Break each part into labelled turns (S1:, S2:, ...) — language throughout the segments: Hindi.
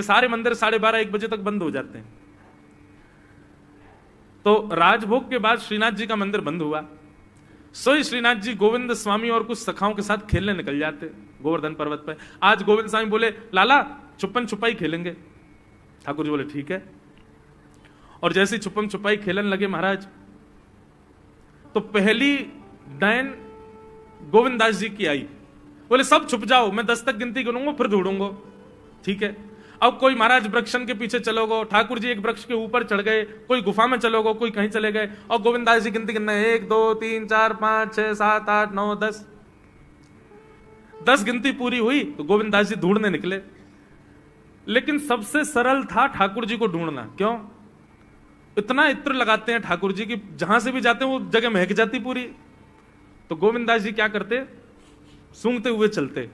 S1: सारे मंदिर 12:30-1 बजे तक बंद हो जाते हैं। तो राजभोग के बाद श्रीनाथ जी का मंदिर बंद हुआ। सोई श्रीनाथ जी गोविंद स्वामी और कुछ सखाओं के साथ खेलने निकल जाते गोवर्धन पर्वत पर। आज गोविंद स्वामी बोले, लाला छुपन छुपाई खेलेंगे। ठाकुर जी बोले ठीक है। और जैसे छुपन छुपाई खेलने लगे महाराज, तो पहली डायन गोविंदास जी की आई। बोले सब छुप जाओ, मैं 10 तक गिनती गिनूंगा फिर ढूंढूंगा। ठीक है। अब कोई महाराज वृक्षन के पीछे चलोगो, ठाकुर जी एक वृक्ष के ऊपर चढ़ गए, कोई गुफा में चलोगो, कोई कहीं चले गए, और गोविंदास जी गिनती गिनना 1 2 3 4 5 6 7 8 9 10। 10 गिनती पूरी हुई तो गोविंदास जी ढूंढने निकले। लेकिन सबसे सरल था ठाकुर जी को ढूंढना। क्यों? इतना इत्र लगाते हैं ठाकुर जी की जहां से भी जाते हैं वो जगह महक जाती पूरी। तो गोविंदास जी क्या करते, सूंघते हुए चलते,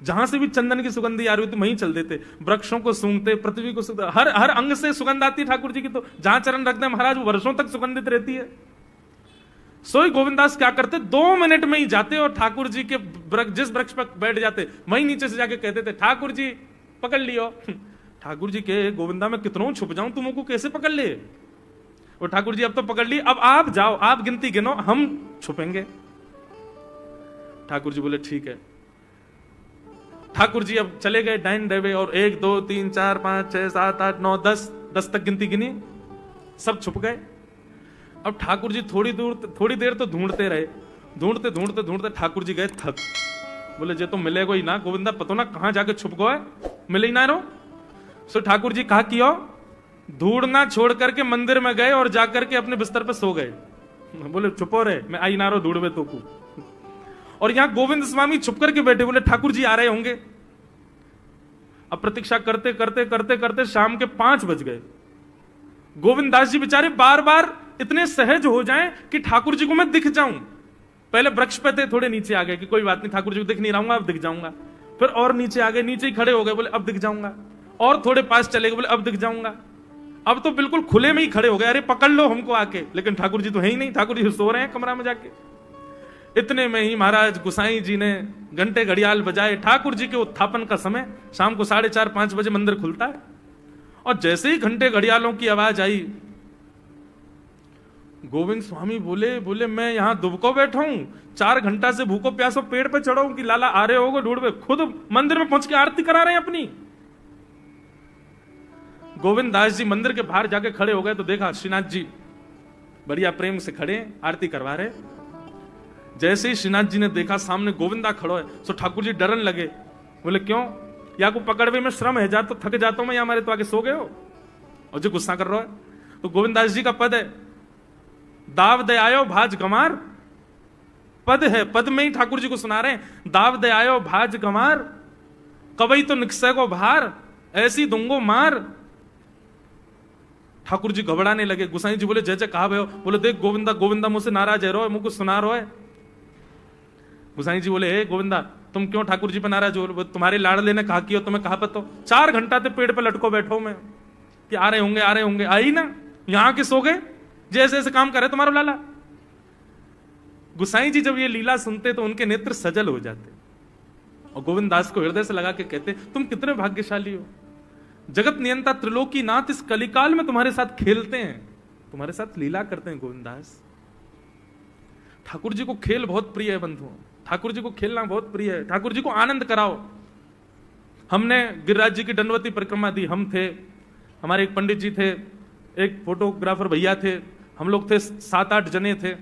S1: जहां से भी चंदन की सुगंधी आ रही होती वहीं चल देते, वृक्षों को सूंघते, पृथ्वी को सूंघते, हर अंग से सुगंध आती है ठाकुर जी की। तो जहां चरण रखते हैं महाराज वो वर्षों तक सुगंधित रहती है। सोई गोविंदास क्या करते, 2 मिनट में ही जाते और ठाकुर जी के जिस वृक्ष पर बैठ जाते वहीं नीचे से जाके कहते थे, ठाकुर जी पकड़ लियो। ठाकुर जी के, गोविंदा में कितनों छुप जाऊं तुमको कैसे पकड़ ले। और ठाकुर जी अब तो पकड़ ली, अब आप जाओ, आप गिनती गिनो, हम छुपेंगे। ठाकुर जी बोले ठीक है। ठाकुर जी अब चले गए डाइन डेवे और 1 2 3 4 5 6 7 8 9 10 तक गिनती गिनी, सब छुप गए। अब ठाकुर जी थोड़ी देर तो ढूंढते रहे, ढूंढते ठाकुर जी गए थक। बोले जे तो मिलेगा ही ना गोविंदा, पतो ना कहां जाके छुप गए, मिले ही ना रो। सो ठाकुर जी कहा कियो, ढूंढना छोड़ करके मंदिर में गए और जाकर के अपने बिस्तर पे सो गए। बोले चुपो रे, मैं आई ना रो ढूंढवे तो को। और यहां गोविंद स्वामी छुप करके बैठे, बोले ठाकुर जी आ रहे होंगे। अब प्रतीक्षा करते करते करते करते शाम के 5 बज गए। गोविंदास जी बेचारे बार बार इतने सहज हो जाएं कि ठाकुर जी को मैं दिख जाऊं। पहले वृक्ष पे थे, थोड़े नीचे आ गए कि कोई बात नहीं ठाकुर जी को दिख नहीं रहा हूं, अब दिख जाऊंगा। फिर और नीचे आ गए, नीचे ही खड़े हो गए, बोले अब दिख जाऊंगा। और थोड़े पास चले गए, बोले अब दिख जाऊंगा। अब तो बिल्कुल खुले में ही खड़े हो गए, अरे पकड़ लो हमको आके। लेकिन ठाकुर जी तो है ही नहीं, ठाकुर जी सो रहे हैं कमरा में जाके। इतने में ही महाराज गुसाई जी ने घंटे घड़ियाल बजाए। ठाकुर जी के उत्थापन का समय शाम को 4:30-5 बजे मंदिर खुलता है। और जैसे ही घंटे घड़ियालों की आवाज आई, गोविंद स्वामी बोले मैं यहां दुबको बैठा हूं, 4 घंटा से भूखो प्यासो पेड़ पे चढ़ा हूं कि लाला आ रहे होगे ढूंढ, खुद मंदिर में पहुंच के आरती करा रहे हैं अपनी। गोविंद दास जी मंदिर के बाहर जाके खड़े हो गए तो देखा श्रीनाथ जी बढ़िया प्रेम से खड़े आरती करवा रहे। जैसे ही श्रीनाथ जी ने देखा सामने गोविंदा खड़ो है, तो ठाकुर जी डरन लगे। बोले क्यों, या को पकड़वे में श्रम है, जा तो थक जाता हूं मैं, या हमारे तो आगे सो गए हो। और जो गुस्सा कर रहा है, तो गोविंदास जी का पद है, दाव दे आयो भाज गमार, पद है, पद में ही ठाकुर जी को सुना रहे हैं, दाव दे आयो भाज गमार, कवई तो निकसे को भार, ऐसी दूंगो मार। ठाकुर जी घबराने लगे। गुसाई जी बोले जय जय कहा भयो। बोले देख गोविंदा, गोविंदा मुझसे नाराज है, रो मुझको सुना रो है। गुसाई जी बोले हे गोविंदा तुम क्यों ठाकुर जी पे नाराज हो, तुम्हारे लाडले ने कहा कि तुम्हें कहा पतो, 4 घंटा ते पेड़ पे लटको बैठो मैं कि आ रहे होंगे, आई ना, यहां के सो गए, जैसे ऐसे काम करे तुम्हारा लाला। गुसाई जी जब ये लीला सुनते तो उनके नेत्र सजल हो जाते और गोविंद दास को हृदय से लगा के कहते तुम कितने भाग्यशाली हो, जगत नियंता त्रिलोकी नाथ इस कलिकाल में तुम्हारे साथ खेलते हैं, तुम्हारे साथ लीला करते हैं। गोविंद दास, ठाकुर जी को खेल बहुत प्रिय है बंधुओं, ठाकुर जी को खेलना बहुत प्रिय है, ठाकुर जी को आनंद कराओ। हमने गिरिराज जी की दंडवती परिक्रमा दी, हम थे, हमारे एक पंडित जी थे, एक फोटोग्राफर भैया थे, हम लोग थे 7-8 जने थे।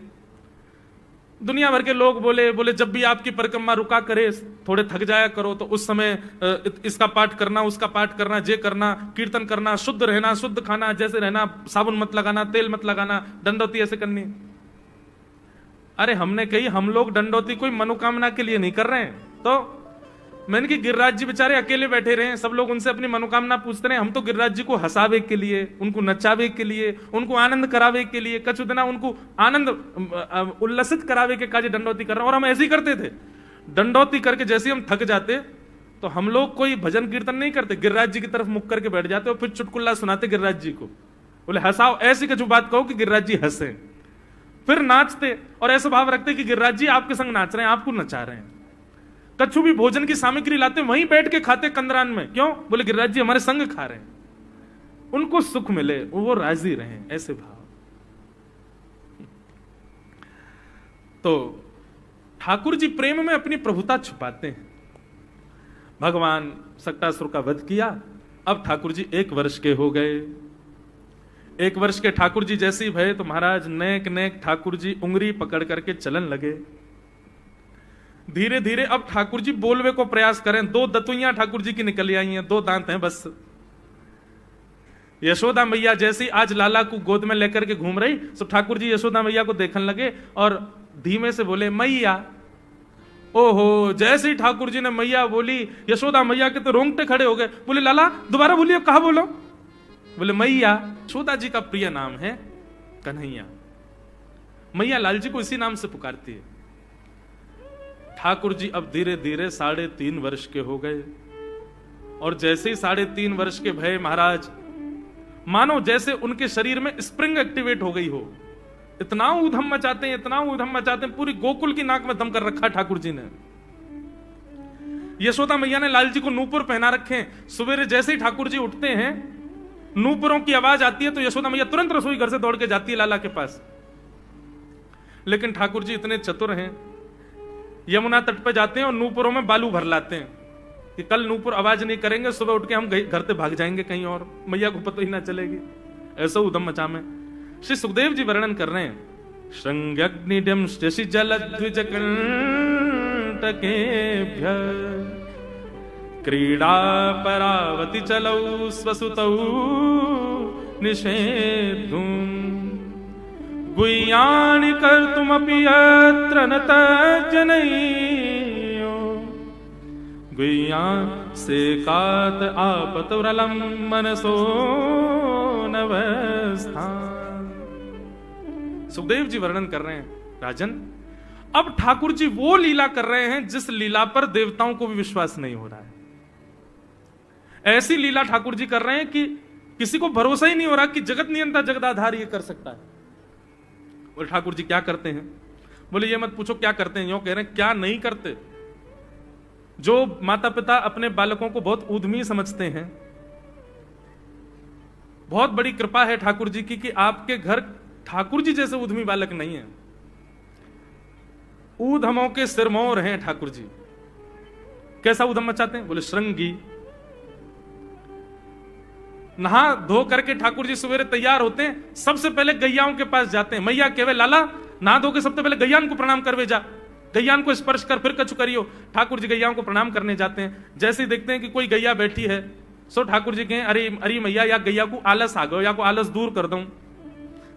S1: दुनिया भर के लोग बोले जब भी आपकी परिक्रमा रुका करे, थोड़े थक जाया करो तो उस समय इसका पाठ करना, उसका पाठ करना, जे करना, कीर्तन करना, शुद्ध रहना, शुद्ध खाना, जैसे रहना, साबुन मत लगाना, तेल मत लगाना, दंडवती ऐसे करनी। अरे हमने कही हम लोग दंडवती कोई मनोकामना के लिए नहीं कर रहे हैं, तो मैंने कि गिरिराज जी बेचारे अकेले बैठे रहे, सब लोग उनसे अपनी मनोकामना पूछते रहे, हम तो गिरिराज जी को हंसावे के लिए, उनको नचावे के लिए, उनको आनंद करावे के लिए, कछु दिना उनको आनंद उल्लसित करावे के काज दंडवती कर रहे हैं। और हम ऐसे ही करते थे, दंडवती करके जैसे हम थक जाते तो हम लोग कोई भजन कीर्तन नहीं करते, गिरिराज जी की तरफ मुख करके बैठ जाते और फिर चुटकुल्ला सुनाते गिरिराज जी को, बोले हंसाओ, ऐसी कछु बात कहो कि गिरिराज जी हंसे, फिर नाचते और ऐसा भाव रखते कि गिरिराज जी आपके संग नाच रहे हैं, आपको नचा रहे हैं। कछु भी भोजन की सामग्री लाते वहीं बैठ के खाते कंदरान में। क्यों? बोले गिरिराज जी हमारे संग खा रहे हैं, उनको सुख मिले, वो राजी रहे, ऐसे भाव। तो ठाकुर जी प्रेम में अपनी प्रभुता छुपाते हैं। भगवान सक्टासुर का वध किया। अब ठाकुर जी 1 वर्ष के हो गए। 1 वर्ष के ठाकुर जी जैसे ही भये तो महाराज नेक नेक ठाकुर जी उंगली पकड़ करके चलन लगे। धीरे धीरे अब ठाकुर जी बोलवे को प्रयास करें। 2 दतुइयां ठाकुर जी की निकल आई हैं, 2 दांत हैं बस। यशोदा मैया जैसी आज लाला को गोद में लेकर के घूम रही, तो ठाकुर जी यशोदा मैया को देखने लगे और धीमे से बोले मैया। ओहो, जैसे ही ठाकुर जी ने मैया बोली, यशोदा मैया के तो रोंगटे खड़े हो गए। बोले लाला दोबारा बोलिए, कहा बोलो? बोले मैया। यशोदा जी का प्रिय नाम है कन्हैया, मैया लाल जी को इसी नाम से पुकारती है। ठाकुर जी अब धीरे धीरे 3.5 वर्ष के हो गए और जैसे ही 3.5 वर्ष के भय महाराज, मानो जैसे उनके शरीर में स्प्रिंग एक्टिवेट हो गई हो। इतना ऊधम मचाते हैं, इतना ऊधम मचाते हैं, पूरी गोकुल की नाक में दम कर रखा ठाकुर जी ने। यशोदा मैया ने लाल जी को नूपुर पहना रखे। सवेरे जैसे ही ठाकुर जी उठते हैं, नूपुरों की आवाज आती है तो यशोदा मैया तुरंत रसोई घर से दौड़ के जाती है लाला के पास। लेकिन ठाकुर जी इतने चतुर हैं, यमुना तट पे जाते हैं और नूपुरों में बालू भर लाते हैं कि कल नूपुर आवाज नहीं करेंगे, सुबह उठ के हम घर से भाग जाएंगे कहीं और, मैया को पता ही ना चलेगी। ऐसा उधम मचा में श्री सुखदेव जी वर्णन कर रहे हैं। श्रृंग्यग्निडम शशि जलद्विजकंटकेभ्य क्रीडा परावति चलौ स्वसुतौ निषेधुं गुह्यानि कर्तुमपि यत्र न तज्जनयो गुह्यान् सेकात आपतुरलं मनसो नवस्थान्। सुखदेव जी वर्णन कर रहे हैं, राजन अब ठाकुर जी वो लीला कर रहे हैं जिस लीला पर देवताओं को भी विश्वास नहीं हो रहा है। ऐसी लीला ठाकुर जी कर रहे हैं कि किसी को भरोसा ही नहीं हो रहा कि जगत नियंता जगदाधार ये कर सकता है। बोले ठाकुर जी क्या करते हैं? बोले ये मत पूछो क्या करते हैं, यूं कह रहे हैं क्या नहीं करते। जो माता पिता अपने बालकों को बहुत उद्यमी समझते हैं, बहुत बड़ी कृपा है ठाकुर जी की कि आपके घर ठाकुर जी जैसे उद्यमी बालक नहीं है। ऊधमों के सिरमौर हैं ठाकुर जी। कैसा उधम मचाते हैं? बोले श्रृंगी। नहा धो करके ठाकुर जी सवेरे तैयार होते हैं, सबसे पहले गैयाओं के पास जाते हैं। मैया कहवे लाला नहा धो के सबसे पहले गैयान को प्रणाम करवे जा, गैयान को स्पर्श कर फिर कछु करियो। ठाकुर जी गैयाओं को प्रणाम करने जाते हैं। जैसे ही देखते हैं कि कोई गैया बैठी है, सो ठाकुर जी कहें अरे अरे मैया या गैया को आलस आ गयो, या को आलस दूर कर दूं।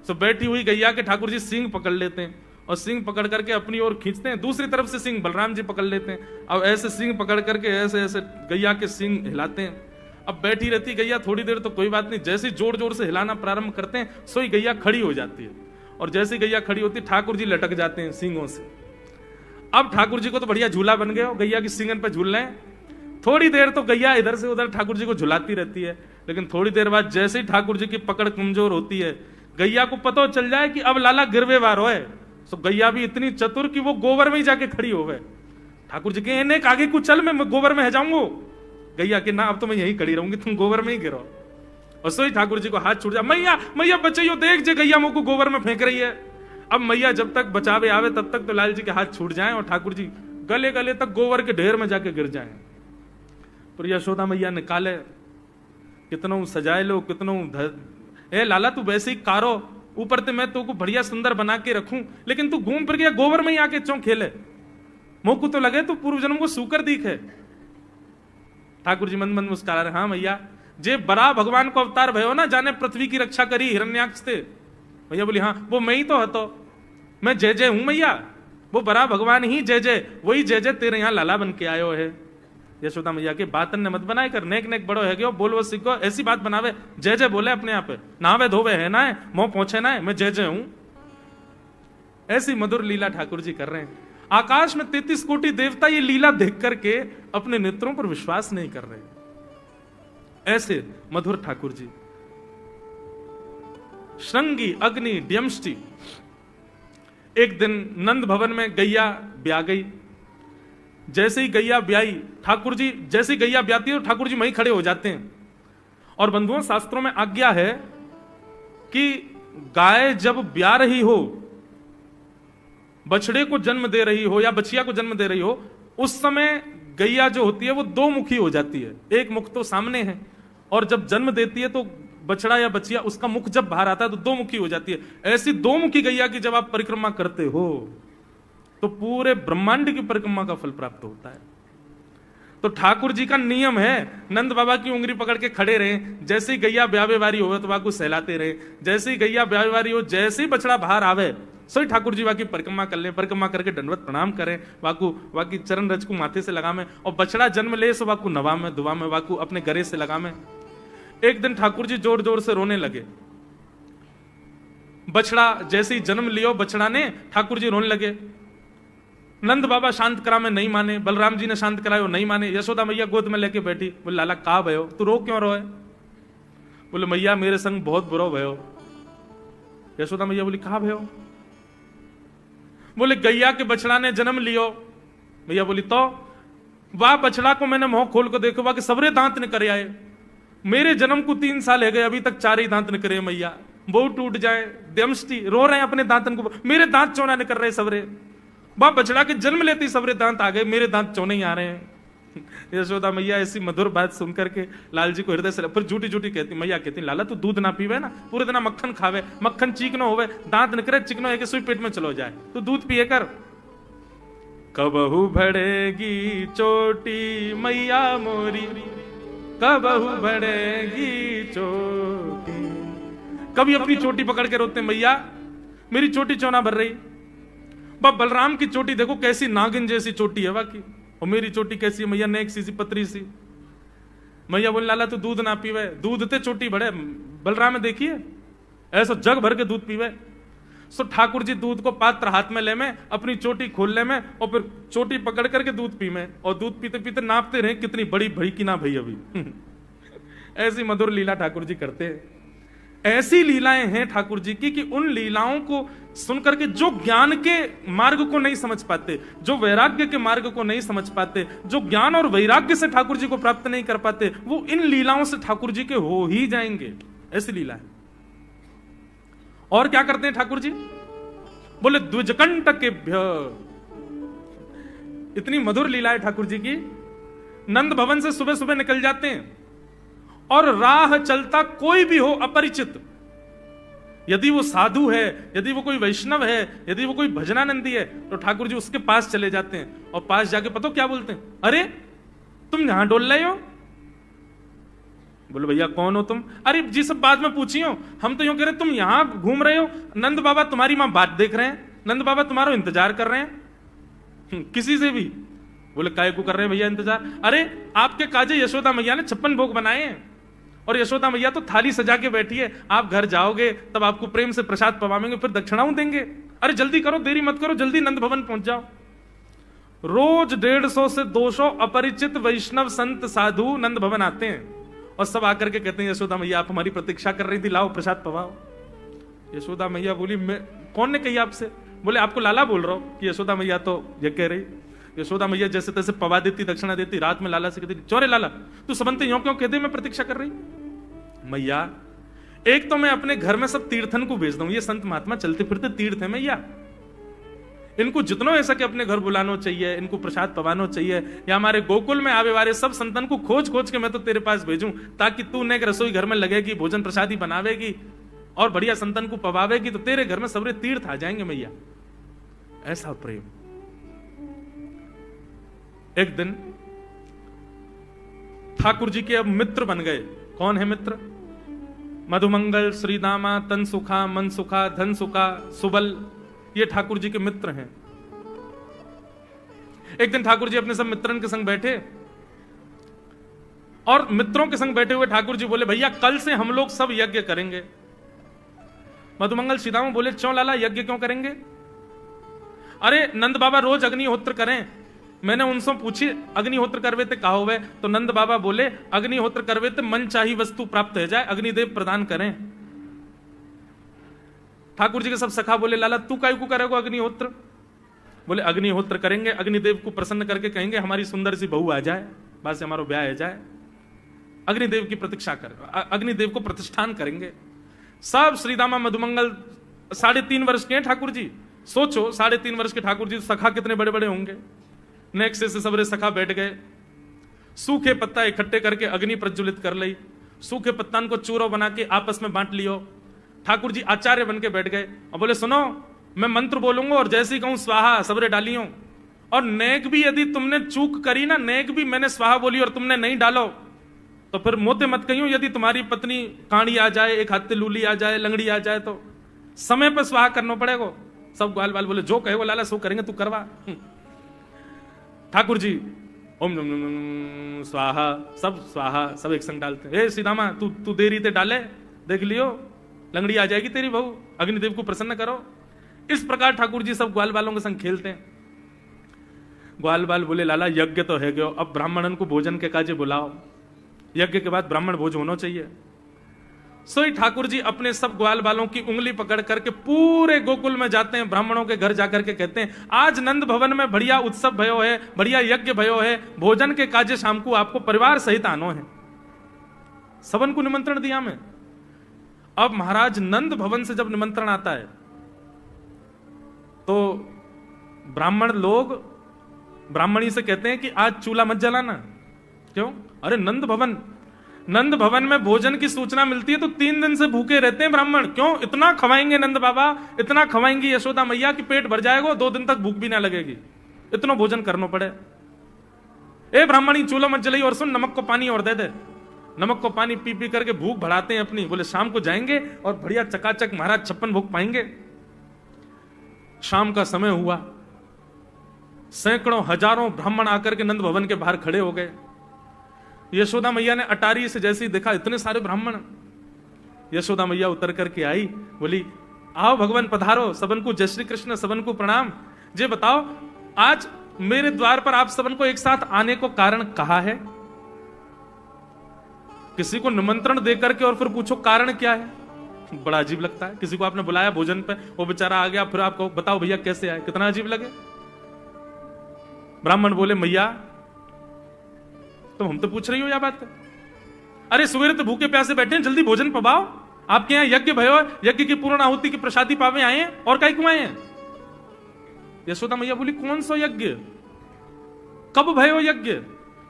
S1: सो बैठी हुई गैया के ठाकुर जी सींग पकड़ लेते हैं और सींग पकड़ करके अपनी ओर खींचते हैं। दूसरी तरफ से सींग बलराम जी पकड़ लेते हैं। अब ऐसे सींग पकड़ करके ऐसे ऐसे गैया के सींग हिलाते हैं। अब बैठी रहती गैया थोड़ी देर तो कोई बात नहीं, जैसे जोर जोर से हिलाना प्रारंभ करते हैं सोई गैया खड़ी हो जाती है। और जैसे गैया खड़ी होती है ठाकुर जी लटक जाते हैं सींगों से। अब ठाकुर जी को तो बढ़िया झूला बन गया, गैया की सींगन पर झूल रहे हैं। थोड़ी देर तो गैया इधर से उधर ठाकुर जी को झुलाती रहती है, लेकिन थोड़ी देर बाद जैसे ही ठाकुर जी की पकड़ कमजोर होती है, गैया को पता चल जाए कि अब लाला गिरवे वार है, तो गैया भी इतनी चतुर कि वो गोबर में ही जाके खड़ी हो गए। ठाकुर जी के आगे कुछ चल, मैं गोबर में जाऊंगा। गैया के ना अब तो मैं यही खड़ी रहूंगी, तुम गोबर में ही गिरो। और सोई ठाकुर जी को हाथ छूट जाए, मैया मैया बचाइयो, देख जे गैया मुझको गोबर में फेंक रही है। अब मैया जब तक बचावे आवे तब तक तो लाल जी के हाथ छूट जाएं और ठाकुर जी गले गले तक गोबर के ढेर में जाके गिर जाएं। पर यशोदा मैया निकाले, कितनों सजाए लो, कितनों ए लाला तू वैसे ही कारो, ऊपर से मैं तुमको बढ़िया सुंदर बना के रखूं, लेकिन तू घूम फिर गया गोबर में ही आके चौं खेले। मुंह को तो लगे तू पूर्व जन्म को सूकर दिखे। ठाकुर जी मंद मंद मुस्कुरा रहे, हाँ मैया जे बड़ा भगवान को अवतार भयो ना, जाने पृथ्वी की रक्षा करी हिरण्याक्ष से। भैया बोली हाँ वो मैं ही तो हतो, मैं जय जय हूं मैया, वो बड़ा भगवान ही जय जय, वही जय जय तेरे यहाँ लाला बन के आयो है। यशोदा मैया के बातन ने मत बनाए कर, नेक नेक बड़ो है गयो, बोलो सीखो, ऐसी बात बनावे, जय जय बोले अपने आप नहावे धोवे है ना, मोह पहुंचे ना, मैं जय जय हूं। ऐसी मधुर लीला ठाकुर जी कर रहे हैं। आकाश में 33 कोटि देवता ये लीला देख करके अपने नेत्रों पर विश्वास नहीं कर रहे। ऐसे मधुर ठाकुर जी। श्रृंगी अग्नि ड्यमष्टि। एक दिन नंद भवन में गैया ब्या गई, जैसे ही गैया ब्याई, ठाकुर जी जैसे ही गैया ब्याती है तो ठाकुर जी वहीं खड़े हो जाते हैं। और बंधुओं, शास्त्रों में आज्ञा है कि गाय जब ब्या रही हो, बछड़े को जन्म दे रही हो या बछिया को जन्म दे रही हो, उस समय गैया जो होती है वो दो मुखी हो जाती है। एक मुख तो सामने है, और जब जन्म देती है तो बछड़ा या बछिया उसका मुख जब बाहर आता है तो दो मुखी हो जाती है। ऐसी दो मुखी गैया की जब आप परिक्रमा करते हो तो पूरे ब्रह्मांड की परिक्रमा का फल प्राप्त होता है। तो ठाकुर जी का नियम है, नंद बाबा की उंगली पकड़ के खड़े रहे, जैसे ही गैया ब्यावे वारी हो तो वाकू सहलाते रहे, जैसे ही गैया ब्यावे वारी हो, जैसे ही बछड़ा बाहर आवे सही ठाकुर जी वाकी परिक्रमा कर ले, परिक्रमा करके दंडवत प्रणाम करें, वाकू वाकी चरण रज को माथे से लगावे, और बछड़ा जन्म ले सो वाकू नवा में दुआ में वाकू अपने गरे से लगावे। एक दिन ठाकुर जी जोर जोर से रोने लगे। बछड़ा जैसे ही जन्म लियो बछड़ा ने, ठाकुर जी रोने लगे। नंद बाबा शांत करा में नहीं माने, बलराम जी ने शांत करायो नहीं माने। यशोदा मैया गोद में लेके बैठी, बोले लाला का भयो, तू रो क्यों रोए? बोले मैया मेरे संग बहुत बुरो भयो। यशोदा मैया बोली कहा भयो? बोले गैया के बछड़ा ने जन्म लियो। मैया बोली तो वाह बछड़ा को मैंने मुंह खोल को देखो, वाह के सबरे दांत निकल आए, मेरे जन्म को 3 साल है गए, अभी तक 4 ही दांत निकले। मैया वो टूट जाए, दमष्टी रो रहे हैं अपने दांतन को, मेरे दांत चौना निकल रहे सबरे। वाह बछड़ा के जन्म लेते ही सबरे दांत आ गए, मेरे दांत चौने ही आ रहे हैं। यशोदा मैया ऐसी मधुर बात सुनकर के लाल जी को हृदय से, फिर झूठी झूठी कहती, मैया कहती लाला तू दूध ना पीवे ना, पूरे दिन मक्खन खावे, मक्खन चीकनो होवे, दांत निकले चिकनो है कि सुई पेट में चलो जाए, तू दूध पिए कर। कबहू भड़ेगी चोटी मैया मोरी, कबहू भड़ेगी चोटी। कभी अपनी चोटी पकड़ के रोते, मैया मेरी चोटी चौना भर रही। बलराम की चोटी देखो कैसी नागिन जैसी चोटी है वाकई, और मेरी चोटी कैसी है मैया, नेक सी पतरी सी। मैया बोले लाला तू दूध ना पीवे, दूध ते चोटी बड़े। बलराम में देखिए ऐसा जग भर के दूध पीवे। सो ठाकुर जी दूध को पात्र हाथ में ले में, अपनी चोटी खोल ले में, और फिर चोटी पकड़ करके दूध पी में, और दूध पीते पीते नापते रहे कितनी बड़ी भई की ना भई अभी। ऐसी मधुर लीला ठाकुर जी करते हैं। ऐसी लीलाएं हैं ठाकुर जी की कि उन लीलाओं को सुनकर के जो ज्ञान के मार्ग को नहीं समझ पाते, जो वैराग्य के मार्ग को नहीं समझ पाते, जो ज्ञान और वैराग्य से ठाकुर जी को प्राप्त नहीं कर पाते, वो इन लीलाओं से ठाकुर जी के हो ही जाएंगे। ऐसी लीला है। और क्या करते हैं ठाकुर जी? बोले द्विजकंटकेभ्य। इतनी मधुर लीला है ठाकुर जी की। नंद भवन से सुबह सुबह निकल जाते हैं, और राह चलता कोई भी हो अपरिचित, यदि वो साधु है, यदि वो कोई वैष्णव है, यदि वो कोई भजनानंदी है, तो ठाकुर जी उसके पास चले जाते हैं, और पास जाके पता क्या बोलते हैं? अरे तुम यहां डोल रहे हो? बोले भैया कौन हो तुम? अरे जी सब बाद में पूछी हो, हम तो यूं कह रहे तुम यहां घूम रहे हो, नंद बाबा तुम्हारी मां बात देख रहे हैं, नंद बाबा तुम्हारा इंतजार कर रहे हैं। किसी से भी? बोले काय को कर रहे हैं भैया इंतजार? अरे आपके काजे यशोदा मैया ने 56 भोग बनाए हैं, और यशोदा मैया तो थाली सजा के बैठी है, आप घर जाओगे तब आपको प्रेम से प्रसाद पवाएंगे, फिर दक्षिणाओं देंगे। अरे जल्दी करो, देरी मत करो, जल्दी नंद भवन पहुंच जाओ। रोज 150 से 200 अपरिचित वैष्णव संत साधु नंद भवन आते हैं, और सब आकर के कहते हैं यशोदा मैया आप हमारी प्रतीक्षा कर रही थी, लाओ प्रसाद पवाओ। यशोदा मैया बोली मैं कौन ने कही आपसे? बोले आपको लाला बोल रहा हूं। कि यशोदा मैया तो ये कह रही। यशोदा मैया जैसे तैसे पवा देती, दक्षिणा देती, रात में लाला से कहती चौरे लाला तू सबंते यूं क्यों कहते मैं प्रतीक्षा कर रही? मैया एक तो मैं अपने घर में सब तीर्थन को भेज दूं, ये संत महात्मा चलते फिरते तीर्थ है मैया, इनको जितना ऐसा कि अपने घर बुलाना चाहिए, इनको प्रसाद पवाना चाहिए, या हमारे गोकुल में आवे वाले सब संतन को खोज खोज के मैं तो तेरे पास भेजूं, ताकि तू ने रसोई घर में लगेगी, भोजन प्रसादी बनावेगी और बढ़िया संतन को पवावेगी, तो तेरे घर में सबरे तीर्थ आ जाएंगे मैया। ऐसा प्रेम। एक दिन ठाकुर जी के अब मित्र बन गए। कौन है मित्र? मधुमंगल, श्रीदामा, तनसुखा, मनसुखा, धनसुखा, सुबल, ये ठाकुर जी के मित्र हैं। एक दिन ठाकुर जी अपने सब मित्रन के संग बैठे, और मित्रों के संग बैठे हुए ठाकुर जी बोले भैया कल से हम लोग सब यज्ञ करेंगे। मधुमंगल, श्रीदामा बोले क्यों लाला यज्ञ क्यों करेंगे? अरे नंद बाबा रोज अग्निहोत्र करें। मैंने उनसे पूछी अग्निहोत्र करवे ते कहा हुए, तो नंद बाबा बोले अग्निहोत्र करवे ते मन चाही वस्तु प्राप्त हो जाए, अग्निदेव प्रदान करें। ठाकुर जी के सब सखा बोले लाला तू काय को करेगा अग्निहोत्र? बोले अग्निहोत्र करेंगे, अग्निदेव को प्रसन्न करके कहेंगे हमारी सुंदर सी बहू आ जाए, बस हमारा ब्याह हो जाए। अग्निदेव की प्रतीक्षा कर, अग्निदेव को प्रतिष्ठान करेंगे। सब श्रीदामा मधुमंगल 3.5 वर्ष के हैं ठाकुर जी। सोचो 3.5 वर्ष के ठाकुर जी, सखा कितने बड़े बड़े होंगे। नेक्स्ट से सबरे सखा बैठ गए, सूखे पत्ता इकट्ठे करके अग्नि प्रज्वलित कर ली, सूखे पत्ता को चूरो बना के आपस में बांट लियो। ठाकुर जी आचार्य बन के बैठ गए और बोले सुनो, मैं मंत्र बोलूंगा और जैसे ही कहूं स्वाहा सबरे डालियो, और नेक भी यदि तुमने चूक करी ना, नेक भी मैंने स्वाहा बोली और तुमने नहीं डालो तो फिर मोते मत कहियो। यदि तुम्हारी पत्नी काणी आ जाए, एक हाथ लूली आ जाए, लंगड़ी आ जाए, तो समय पर स्वाहा करना पड़ेगा। सब ग्वाल बाल बोले जो कहे वो लाला सो करेंगे, तू करवा। ठाकुर जी ओम नम नम नम स्वाहा, सब स्वाहा, सब एक संग डालते। हे सीधामा तू देरी ते डाले, देख लियो लंगड़ी आ जाएगी तेरी बहू, अग्निदेव को प्रसन्न करो। इस प्रकार ठाकुर जी सब ग्वाल बालों के संग खेलते हैं। ग्वाल बाल बोले लाला यज्ञ तो है गयो, अब ब्राह्मणन को भोजन के काजे बुलाओ, यज्ञ के बाद ब्राह्मण भोज होना चाहिए। सोई ठाकुर जी अपने सब ग्वाल बालों की उंगली पकड़ करके पूरे गोकुल में जाते हैं, ब्राह्मणों के घर जाकर के कहते हैं आज नंद भवन में बढ़िया उत्सव भयो है, बढ़िया यज्ञ भयो है, भोजन के काजे शाम को आपको परिवार सहित आनो है। सबन को निमंत्रण दिया मैं। अब महाराज नंद भवन से जब निमंत्रण आता है तो ब्राह्मण लोग ब्राह्मणी से कहते हैं कि आज चूल्हा मत जलाना। क्यों? अरे नंद भवन में भोजन की सूचना मिलती है तो 3 दिन से भूखे रहते हैं ब्राह्मण। क्यों? इतना खवाएंगे नंद बाबा, इतना खवाएंगी यशोदा मैया कि पेट भर जाएगा, 2 दिन तक भूख भी ना लगेगी, इतना भोजन करना पड़े। ए ब्राह्मणी चूल्हा मत जलाई और सुन नमक को पानी और दे दे। नमक को पानी पी पी करके भूख बढ़ाते हैं अपनी। बोले शाम को जाएंगे और बढ़िया चकाचक महाराज 56 भोग पाएंगे। शाम का समय हुआ, सैकड़ों हजारों ब्राह्मण आकर के नंद भवन के बाहर खड़े हो गए। यशोदा मैया ने अटारी से जैसे ही देखा इतने सारे ब्राह्मण, यशोदा मैया उतर करके आई, बोली आओ भगवान पधारो, सबन को जय श्री कृष्ण, सबन को प्रणाम। जे बताओ आज मेरे द्वार पर आप सबन को एक साथ आने को कारण कहा है? किसी को निमंत्रण दे करके और फिर पूछो कारण क्या है, बड़ा अजीब लगता है। किसी को आपने बुलाया भोजन पे, वो बेचारा आ गया, फिर आपको बताओ भैया कैसे आए, कितना अजीब लगे। ब्राह्मण बोले मैया तो हम तो पूछ रही हो यह बात। अरे सवेरे तो भूखे प्यासे बैठे हैं, जल्दी भोजन पवाओ। आपके यहाँ यज्ञ भयो, यज्ञ की पूर्ण आहुति की प्रसादी पावे आए हैं, और काहे क्यों आए हैं? यशोदा मैया बोली कौन सा यज्ञ, कब भयो यज्ञ,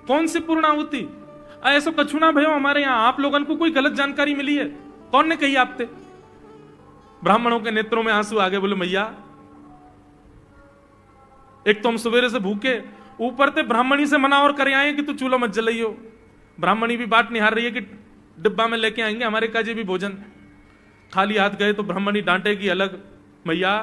S1: कौन सी पूर्ण आहुति? ऐसा कछु ना भयो हमारे यहाँ, आप लोगों को कोई गलत जानकारी मिली है, कौन ने कही आपसे? ब्राह्मणों के नेत्रों में आंसू आ गए। बोले मैया एक तो हम सवेरे से भूखे, ऊपर से ब्राह्मणी से मना और करे आए कि तू चूल्हा मत जलाइयो। ब्राह्मणी भी बात निहार रही है कि डिब्बा में लेके आएंगे हमारे काजे भी भोजन। खाली हाथ गए तो ब्राह्मणी डांटेगी अलग। मैया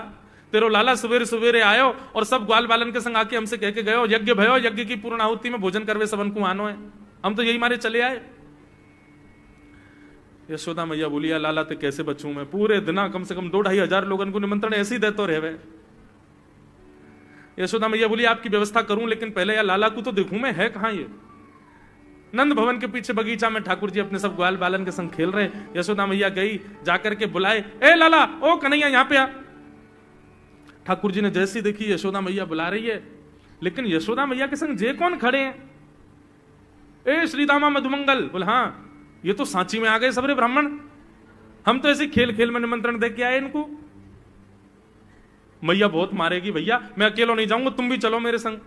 S1: तेरो लाला सवेरे सवेरे आयो और सब ग्वाल बालन के संग आके हमसे कह के गयो यज्ञ भयो, यज्ञ की पूर्ण आहुति में भोजन करवे सबन को आनो है, हम तो यही मारे चले आए। यशोदा मैया बोली या लाला ते कैसे बचूं मैं, पूरे दिन कम से कम 2-2.5 हजार लोगों को निमंत्रण ऐसे ही देते रहे। यशोदा मैया बोली आपकी व्यवस्था करूं, लेकिन पहले या लाला को तो देखूं मैं, है कहां ये? नंद भवन के पीछे बगीचा में ठाकुर जी अपने सब ग्वाल बालन के संग खेल रहे। यशोदा मैया गई, जाकर के बुलाए, ए लाला, ओ कन्हैया यहां पे आ। ठाकुर जी ने जैसी देखी यशोदा मैया बुला रही है, लेकिन यशोदा मैया के संग जे कौन खड़े हैं? ए श्रीदामा मधुमंगल। बोले हाँ, ये तो सांची में आ गए सबरे ब्राह्मण, हम तो ऐसे खेल खेल में निमंत्रण दे के आए इनको। मैया बहुत मारेगी भैया, मैं अकेला नहीं जाऊंगा, तुम भी चलो मेरे संग,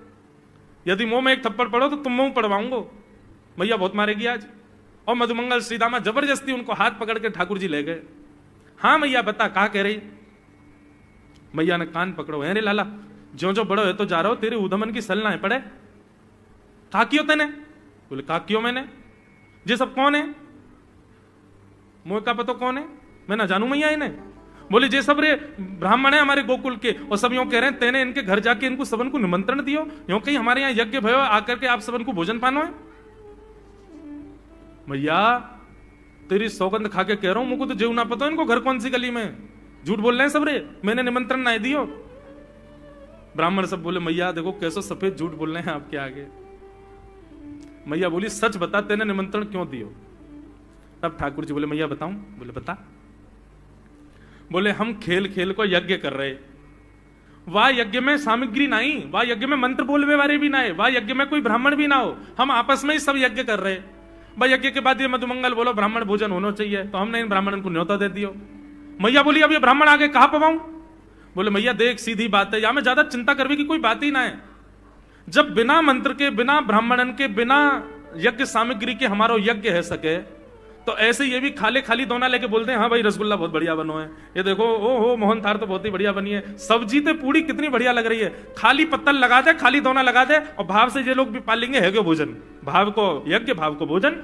S1: यदि मुंह में एक थप्पड़ पड़ो तो तुम मुंह पड़वाऊंगा, मैया बहुत मारेगी आज। और मधुमंगल श्रीदामा जबरदस्ती उनको हाथ पकड़ के ठाकुर जी ले गए। हाँ मैया बता, कहा कह रही? मैया ने कान पकड़ो, है रे लाला, जो जो बड़ो है तो जा रहा हो, तेरे उधमन की सल ना है पड़े। कहा क्यों तेने? बोले कहा क्यों मैंने, ये सब कौन है? मुझे का पता कौन है, मैं ना जानू मैया इन्हें। बोले जे सब रे ब्राह्मण है हमारे गोकुल के, और सब यूं कह रहे हैं तेने इनके घर जाके इनको सबन को निमंत्रण दियो, यूं कहीं हमारे यहाँ यज्ञ भयो, आकर के आप सबन को भोजन पानो है। भैया तेरी सौगंध खा के कह रहा हूं, मुझको तो जेव ना पता इनको घर कौन सी गली में, झूठ बोल रहे हैं सब रे, मैंने निमंत्रण ना दियो। ब्राह्मण सब बोले मैया देखो कैसे सफेद झूठ बोल रहे हैं आपके आगे। मैया बोली सच बता, तेने निमंत्रण क्यों दियो? तब ठाकुर जी बोले मैया बताऊं? बोले बता। बोले हम खेल खेल को यज्ञ कर रहे, वाह यज्ञ में सामग्री नहीं, वाह यज्ञ में मंत्र बोलवे वाले भी ना है, वाह यज्ञ में कोई ब्राह्मण भी ना हो, हम आपस में ही सब यज्ञ कर रहे। भाई यज्ञ के बाद ये मधुमंगल बोलो ब्राह्मण भोजन होना चाहिए, तो हमने इन ब्राह्मणों को न्योता दे दियो। मैया बोली अब ये ब्राह्मण आगे कहां पवाऊं? बोले मैया देख सीधी बात है, या में ज्यादा चिंता करने की कोई बात ही ना है। जब बिना मंत्र के, बिना ब्राह्मणन के, बिना यज्ञ सामग्री के हमारा यज्ञ है सके, तो ऐसे ये भी खाली खाली दोना लेके बोलते हैं हाँ भाई रसगुल्ला बहुत बढ़िया बनो है, ये देखो ओ हो मोहन थार तो बहुत ही बढ़िया बनी है, सब्जी तो पूरी कितनी बढ़िया लग रही है, खाली पत्तल लगा दे, खाली दोना लगा दे, और भाव से ये लोग भी पालेंगे है क्यों भोजन, भाव को यज्ञ भाव को भोजन।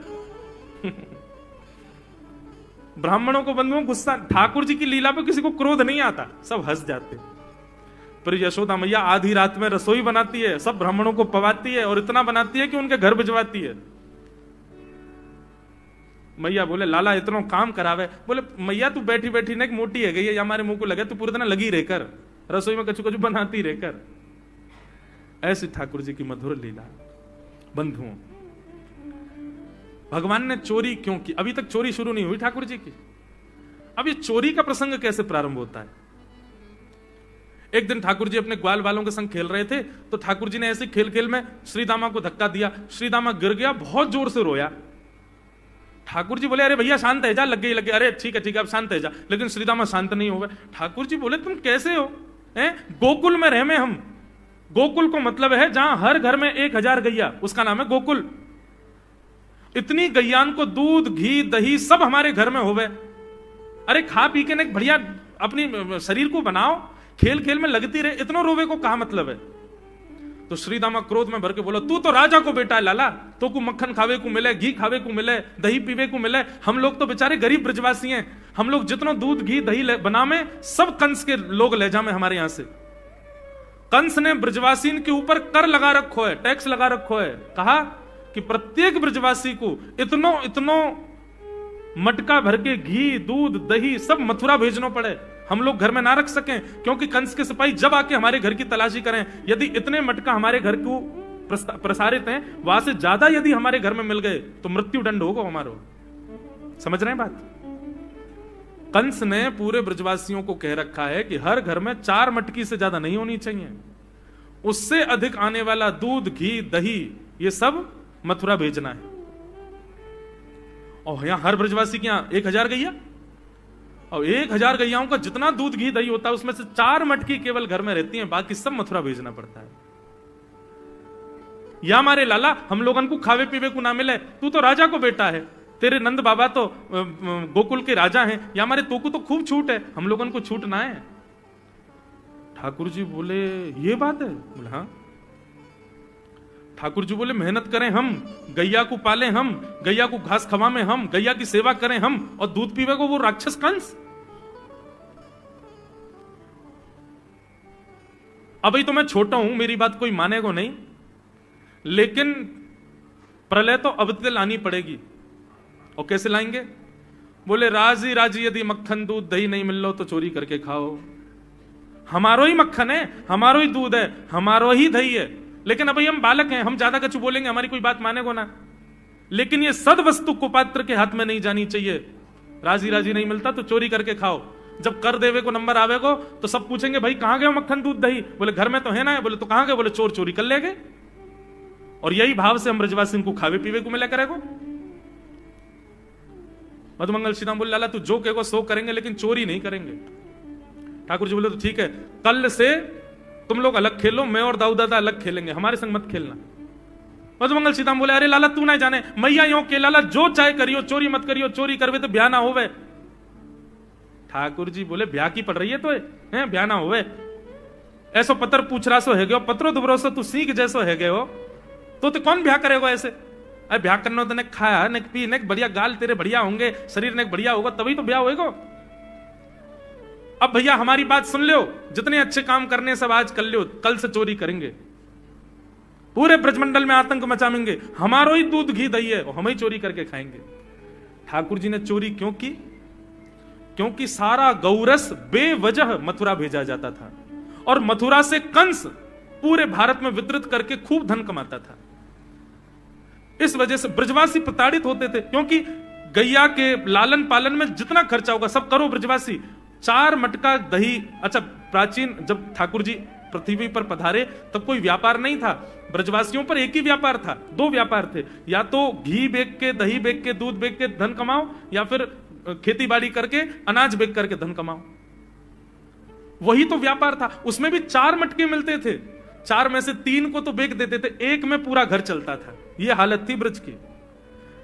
S1: ब्राह्मणों को बंधुओं गुस्सा, ठाकुर जी की लीला पे किसी को क्रोध नहीं आता, सब हंस जाते। फिर यशोदा मैया आधी रात में रसोई बनाती है, सब ब्राह्मणों को पवाती है, और इतना बनाती है कि उनके घर भिजवाती है। मैया बोले लाला इतना काम करावे, बोले मैया तू बैठी बैठी ना मोटी है गई है, हमारे मुंह को लगे, तू पूरे दिन लगी रहकर रसोई में कछु कछु बनाती रहकर। ऐसी ठाकुर जी की मधुर लीला। बंधुओं, भगवान ने चोरी क्यों की? अभी तक चोरी शुरू नहीं हुई ठाकुर जी की। अब ये चोरी का प्रसंग कैसे प्रारंभ होता है? एक दिन ठाकुर जी अपने ग्वाल वालों के संग खेल रहे थे, तो ठाकुर जी ने ऐसे खेल खेल में श्रीदामा को धक्का दिया, श्रीदामा गिर गया, बहुत जोर से रोया। ठाकुर जी बोले अरे भैया शांत है जा, लग गई। अरे ठीक है अब शांत है जा, लेकिन श्रीदामा शांत नहीं हो गए। ठाकुर जी बोले तुम कैसे हो? गोकुल में रहे में हम, गोकुल को मतलब है जहां हर घर में 1000 गैया, उसका नाम है गोकुल। इतनी गैयान को दूध घी दही सब हमारे घर में होवे, अरे खा पी के ना बढ़िया अपनी शरीर को बनाओ, खेल खेल में लगती रहे, इतना रोवे को कहा मतलब है? तो श्रीदामा क्रोध में भर के बोला तू तो राजा को बेटा है लाला, तो को मक्खन खावे को मिले, घी खावे को मिले, दही पीवे को मिले, हम लोग तो बेचारे गरीब ब्रजवासी हैं, हम लोग जितना दूध घी दही बना में सब कंस के लोग ले जामे हमारे यहां से। कंस ने ब्रजवासी के ऊपर कर लगा रखो है, टैक्स लगा रखो है, कहा कि प्रत्येक ब्रजवासी को इतनो मटका भर के घी दूध दही सब मथुरा भेजना पड़े, हम लोग घर में ना रख सकें, क्योंकि कंस के सिपाही जब आके हमारे घर की तलाशी करें, यदि इतने मटका हमारे घर को प्रसारित हैं, वहां से ज्यादा यदि हमारे घर में मिल गए तो मृत्यु दंड होगा हमारा। समझ रहे हैं बात? कंस ने पूरे ब्रजवासियों को कह रखा है कि हर घर में 4 मटकी से ज्यादा नहीं होनी चाहिए, उससे अधिक आने वाला दूध घी दही ये सब मथुरा भेजना है। और यहां हर ब्रजवासी के यहां 1000 गैया, और 1000 गैयाओं का जितना दूध घी दही होता है उसमें से 4 मटकी केवल घर में रहती हैं, बाकी सब मथुरा भेजना पड़ता है। या हमारे लाला हम लोगन को खावे पीवे को ना मिले, तू तो राजा को बेटा है, तेरे नंद बाबा तो गोकुल के राजा हैं, या हमारे तो को तो खूब छूट है, हम लोगन को छूट ना है। ठाकुर जी बोले ये बात है? बोले हाँ। ठाकुर जी बोले मेहनत करें हम, गैया को पाले हम, गैया को घास खवा में हम, गैया की सेवा करें हम, और दूध पीवे को वो राक्षस कंस। अभी तो मैं छोटा हूं, मेरी बात कोई मानेगा नहीं, लेकिन प्रलय तो अब तक लानी पड़ेगी। और कैसे लाएंगे? बोले राजी राजी यदि मक्खन दूध दही नहीं मिल लो तो चोरी करके खाओ, हमारो ही मक्खन है, हमारो ही दूध है, हमारो ही दही है, लेकिन अभी हम बालक हैं, हम ज्यादा कुछ बोलेंगे हमारी कोई बात मानेगो ना। लेकिन ये सद वस्तु कुपात्र के हाथ में नहीं जानी चाहिए। राजी राजी नहीं मिलता तो चोरी करके खाओ, जब कर देवे को नंबर आवेगो तो सब पूछेंगे भाई कहां गए मक्खन दूध दही? बोले घर में तो है ना। बोले तो कहां गए? बोले चोर चोरी कर ले गए। और यही भाव से हम ब्रजवासी को खावे पीवे को मिला करेगो। मधुमंगल श्रीराम बोले लाला तू जो कहेगो सो करेंगे, लेकिन चोरी नहीं करेंगे। ठाकुर जी बोले तो ठीक है, कल से तुम लोग अलग खेलो, मैं और दाऊ दादा अलग खेलेंगे, हमारे संग मत खेलना। मधुमंगल सीताराम बोले अरे लाला तू ना जाने, मैया यो के लाला जो चाहे करियो, चोरी मत करियो, चोरी करवे तो ब्याह ना होवे। ठाकुर जी बोले ब्याह की पड़ रही है तो है ब्याह ना होवे, ऐसो पत्र पूछ रहा सो है गयो, पत्रो दुबरो सो तू सीख जैसो है गयो, तो कौन ब्याह करेगा ऐसे? अरे ब्याह करना तो ने खाया ने पी ने बढ़िया गाल तेरे बढ़िया होंगे, शरीर ने बढ़िया होगा तभी तो ब्याह होएगा। अब भैया हमारी बात सुन लो, जितने अच्छे काम करने सब आज कर लो, कल से चोरी करेंगे, पूरे ब्रजमंडल में आतंक मचाएंगे, हमारो ही दूध घी दही है और हम ही चोरी करके खाएंगे। ठाकुर जी ने चोरी क्यों की? क्योंकि सारा गौरस बेवजह मथुरा भेजा जाता था और मथुरा से कंस पूरे भारत में वितरित करके खूब धन कमाता था। इस वजह से ब्रजवासी प्रताड़ित होते थे, क्योंकि गैया के लालन पालन में जितना खर्चा होगा सब करो ब्रजवासी, 4 मटका दही। अच्छा, प्राचीन जब ठाकुर जी पृथ्वी पर पधारे तब कोई व्यापार नहीं था, ब्रजवासियों पर एक ही व्यापार था, 2 व्यापार थे, या तो घी बेच के, दही बेच के, दूध बेच के धन कमाओ, या फिर खेती बाड़ी करके अनाज बेच करके धन कमाओ। वही तो व्यापार था। उसमें भी 4 मटके मिलते थे, 4 में से 3 को तो बेच देते थे, 1 में पूरा घर चलता था। यह हालत थी ब्रज की।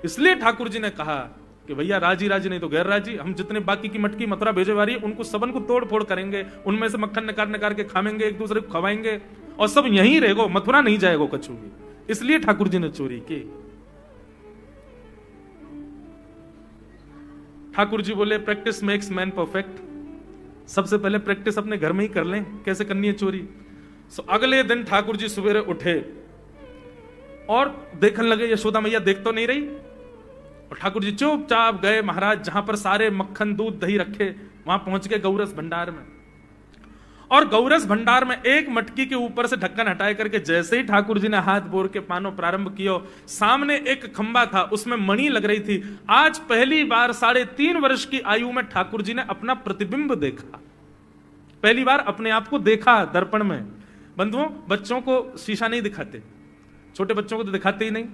S1: इसलिए ठाकुर जी ने कहा कि भैया राजी राजी नहीं तो गैर राजी, हम जितने बाकी की मटकी मथुरा भेजे वाली उनको सबन को तोड़ फोड़ करेंगे, उनमें से मक्खन निकाल निकाल के खाएंगे, एक दूसरे को खवाएंगे, और सब यहीं रहेगो, मथुरा नहीं जाएगो कछु भी। इसलिए ठाकुर जी ने चोरी की। ठाकुर जी बोले प्रैक्टिस मेक्स मैन परफेक्ट। सबसे पहले प्रैक्टिस अपने घर में ही कर लें, कैसे करनी है चोरी। सो अगले दिन ठाकुर जी सवेरे उठे और देखने लगे यशोदा मैया देख तो नहीं रही, और ठाकुर जी चुपचाप गए महाराज जहां पर सारे मक्खन दूध दही रखे, वहां पहुंच गए गौरस भंडार में। और गौरस भंडार में एक मटकी के ऊपर से ढक्कन हटाए करके जैसे ही ठाकुर जी ने हाथ बोर के पानो प्रारंभ किया, सामने एक खंबा था, उसमें मणि लग रही थी। आज पहली बार 3.5 वर्ष की आयु में ठाकुर जी ने अपना प्रतिबिंब देखा, पहली बार अपने आप को देखा दर्पण में। बंधुओं, बच्चों को शीशा नहीं दिखाते, छोटे बच्चों को तो दिखाते ही नहीं,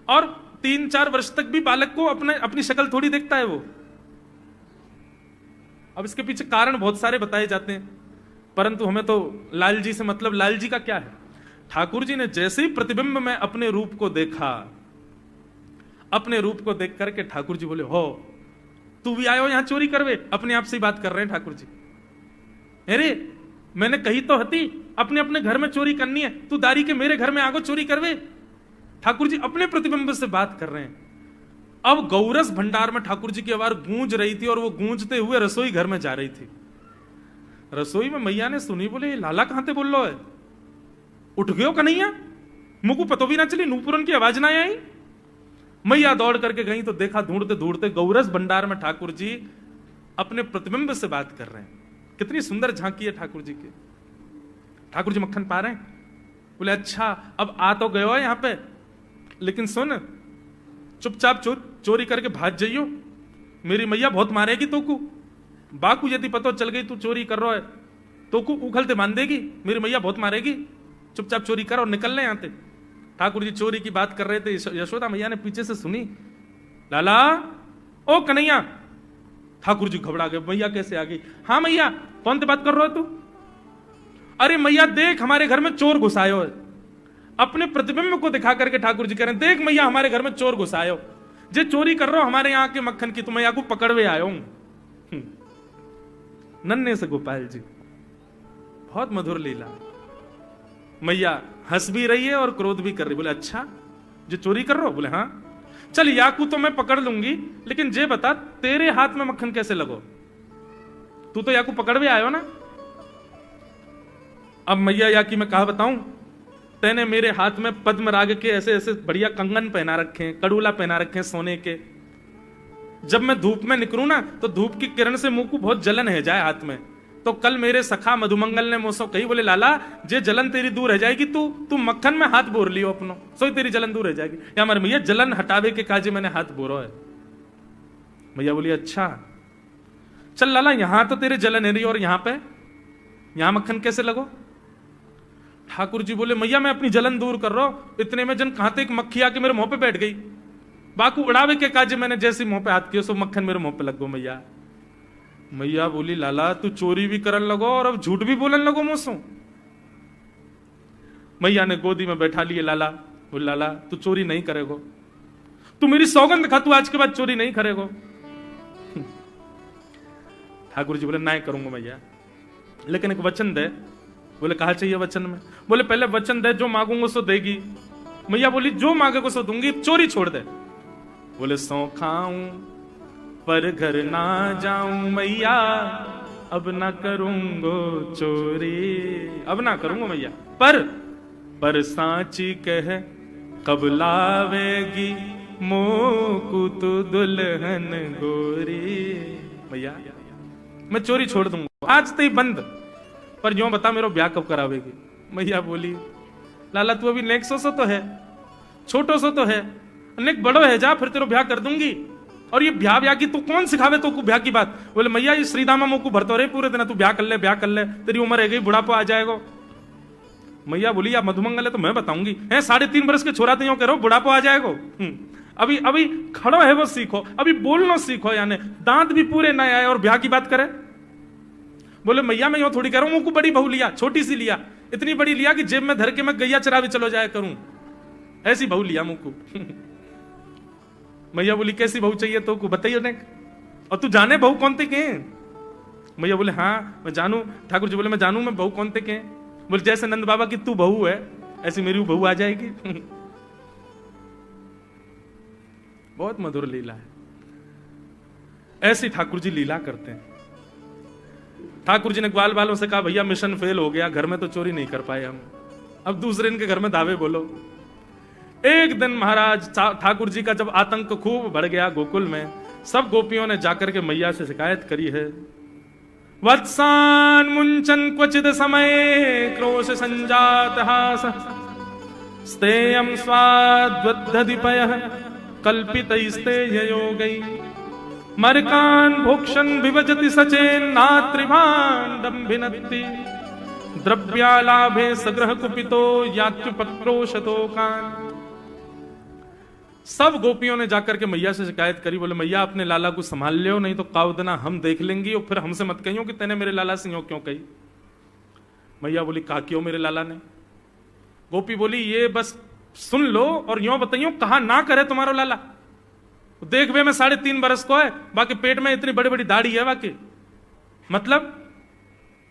S1: और 3-4 वर्ष तक भी बालक को अपनी शक्ल थोड़ी देखता है वो। अब इसके पीछे कारण बहुत सारे बताए जाते हैं, परंतु हमें तो लाल जी से मतलब, लाल जी का क्या है। ठाकुर जी ने जैसे ही प्रतिबिंब में अपने रूप को देखा, अपने रूप को देख करके ठाकुर जी बोले, हो तू भी आयो यहां चोरी करवे। अपने आप से बात कर रहे हैं ठाकुर जी। अरे मैंने कही तो हती अपने अपने घर में चोरी करनी है, तू दारी के मेरे घर में आगो चोरी करवे। ठाकुर जी अपने प्रतिबिंब से बात कर रहे हैं। अब गौरस भंडार में ठाकुर जी की आवाज गूंज रही थी, और वो गूंजते हुए रसोई घर में जा रही थी। रसोई में मैया ने सुनी, बोले लाला कहां ते बोल लो है, उठ गयो कन्हैया, मुझको पतो भी ना चली, नूपुरन की आवाज ना आई। मैया दौड़ करके गई तो देखा ढूंढते ढूंढते गौरस भंडार में ठाकुर जी अपने प्रतिबिंब से बात कर रहे हैं। कितनी सुंदर झांकी है ठाकुर जी की। ठाकुर जी मक्खन पा रहे हैं। बोले अच्छा अब आ तो गयो है यहां पे, लेकिन सुन चुपचाप चोरी करके भाग जाइयो, मेरी मैया बहुत मारेगी तो को। बाकू यदि पतो चल गई तू चोरी कर रहा है तो को उखलते बांध देगी, मेरी मैया बहुत मारेगी। चुपचाप चोरी कर और निकल ले यहां से। ठाकुर जी चोरी की बात कर रहे थे, यशोदा मैया ने पीछे से सुनी, लाला ओ कन्हैया। ठाकुर जी घबरा गए, मैया कैसे आ गई। हाँ मैया, कौन सी बात कर रहा है तू। अरे मैया देख हमारे घर में चोर घुसायो है। अपने प्रतिबिंब को दिखा करके ठाकुर जी कह रहे हैं, देख मैया हमारे घर में चोर घुसायो, जे चोरी कर रहा हो हमारे यहाँ के मक्खन की, तो मैया को पकड़वे आयो हूं। नन्हे से गोपाल जी, बहुत मधुर लीला। मैया हंस भी रही है और क्रोध भी कर रही। बोले अच्छा जो चोरी कर रहा हो। बोले हाँ। चल याकू तो मैं पकड़ लूंगी, लेकिन जे बता तेरे हाथ में मक्खन कैसे लगो, तू तो याकू पकड़वे आयो ना। अब मैया याकी मैं कहा बताऊं, तेने मेरे हाथ में पद्मराग के ऐसे ऐसे बढ़िया कंगन पहना रखे हैं, कड़ूला पहना रखे हैं सोने के। जब मैं धूप में निकलूं ना तो धूप की किरण से मुंह को बहुत जलन है जाए हाथ में। तो कल मेरे सखा मधुमंगल ने मुझसे कही, बोले लाला जे जलन तेरी दूर रह जाएगी, तू मक्खन में हाथ बोर लियो अपनो, सो तेरी जलन दूर रह जाएगी। या हमारे मैया जलन हटावे के काजे मैंने हाथ बोरो है। मैया बोली अच्छा चल लाला, यहां तो तेरे जलन है रही और यहां मक्खन कैसे लगो। ठाकुर जी बोले मैया मैं अपनी जलन दूर कर रहा हूं। इतने में जन कहां एक मक्खी आके मेरे मुंह पे बैठ गई। बाकू उड़ावे के काजे मैंने जैसे मुंह पे हाथ किया सो मक्खन मेरे मुंह पे लग गो। मैया बोली लाला तू चोरी भी करन लगो और अब झूठ भी बोलन लगो मुझसे। मैया ने गोदी में बैठा लिए लाला। बोले लाला तू चोरी नहीं करेगो, तू मेरी सौगंध खा, तू आज के बाद चोरी नहीं करेगो। ठाकुर जी बोले ना करूंगा मैया, लेकिन एक वचन दे। बोले कहा चाहिए वचन में। बोले पहले वचन दे, जो मांगूंगा सो देगी। मैया बोली जो मांगेगा सो दूंगी, चोरी छोड़ दे। बोले सौ खाऊं पर घर ना जाऊं मैया, अब ना करूंगो चोरी। अब ना करूंगा मैया, पर सांची कह कब लावेगी मोकू तू दुल्हन गोरी। मैया मैं चोरी छोड़ दूंगा, आज तो ही बंद, पर जो बता मेरा ब्याह कब करावेगी। मैया बोली लाला तू अभी नेक सो तो है, छोटो सो तो है, नेक बड़ो है, जा फिर तेरा ब्याह कर दूंगी। और ये ब्याह ब्याह की तू कौन सिखावे तो को ब्याह की बात? बोले मैया ये श्रीदामा मोकू भरतो रहे पूरे दिन, तू ब्याह कर ले, तेरी उम्र है गई, बुढ़ापा आ जाएगा। मैया बोली या मधुमंगल है तो मैं बताऊंगी, है 3.5 बरस के छोरा तो यूं करो बुढ़ापा आ जाएगा। अभी अभी खड़ो है वो सीखो, अभी बोलना सीखो, यानी दांत भी पूरे न आए और ब्याह की बात करे। बोले मैया मैं यूं थोड़ी कह रहा हूं, मुझको बड़ी बहू लिया, छोटी सी लिया, इतनी बड़ी लिया कि जेब में धर के मैं गैया चरावे चलो जाया करूं, ऐसी बहू लिया मुझको। मैया बोली कैसी बहू चाहिए तो को बताइए ने, और तू जाने बहू कौन थे के? मैया बोले हाँ मैं जानू। ठाकुर जी बोले मैं जानू, मैं बहू कौन थे के? बोले जैसे नंद बाबा की तू बहू है ऐसी मेरी बहू आ जाएगी। बहुत मधुर लीला है, ऐसी ठाकुर जी लीला करते हैं। ठाकुर जी ने ग्वाल बालों से कहा भैया मिशन फेल हो गया, घर में तो चोरी नहीं कर पाए हम, अब दूसरे इनके घर में दावे बोलो। एक दिन महाराज ठाकुर जी का जब आतंक खूब बढ़ गया गोकुल में, सब गोपियों ने जाकर के मैया से शिकायत करी है। वत्सान मुंचन क्वचित समय क्रोश संजात हास स्तेयम स्वाद्वद्धिपय कल्पित योगई मरकान भोक्षण विभजति सचेन नात्रिभांडम भिनत्ति द्रव्यालाभे सग्रह कुपितो यात्युपक्रोशतो कान। सब गोपियों ने जाकर के मैया से शिकायत करी, बोले मैया अपने लाला को संभाल लियो, नहीं तो कावदना हम देख लेंगी और फिर हमसे मत कहियो कि तेने मेरे लाला से यूं क्यों कही। मैया बोली कहा क्यों मेरे लाला ने? गोपी बोली ये बस सुन लो और यूं बताइयो कहा ना करे तुम्हारा लाला। देख वे मैं 3.5 बरस को है, बाकी पेट में इतनी बड़ी बड़ी दाढ़ी है बाकी, मतलब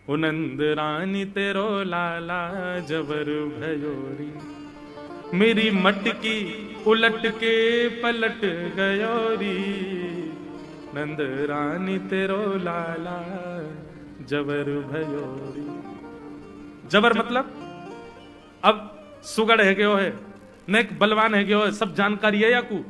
S1: नंद रानी तेरो लाला जबर भयोरी, मेरी मटकी उलट के पलट गयोरी, नंद रानी तेरो लाला जबर भयोरी। जबर मतलब अब सुगड़ है गयो है, नेक बलवान है गयो है, सब जानकारी है या कु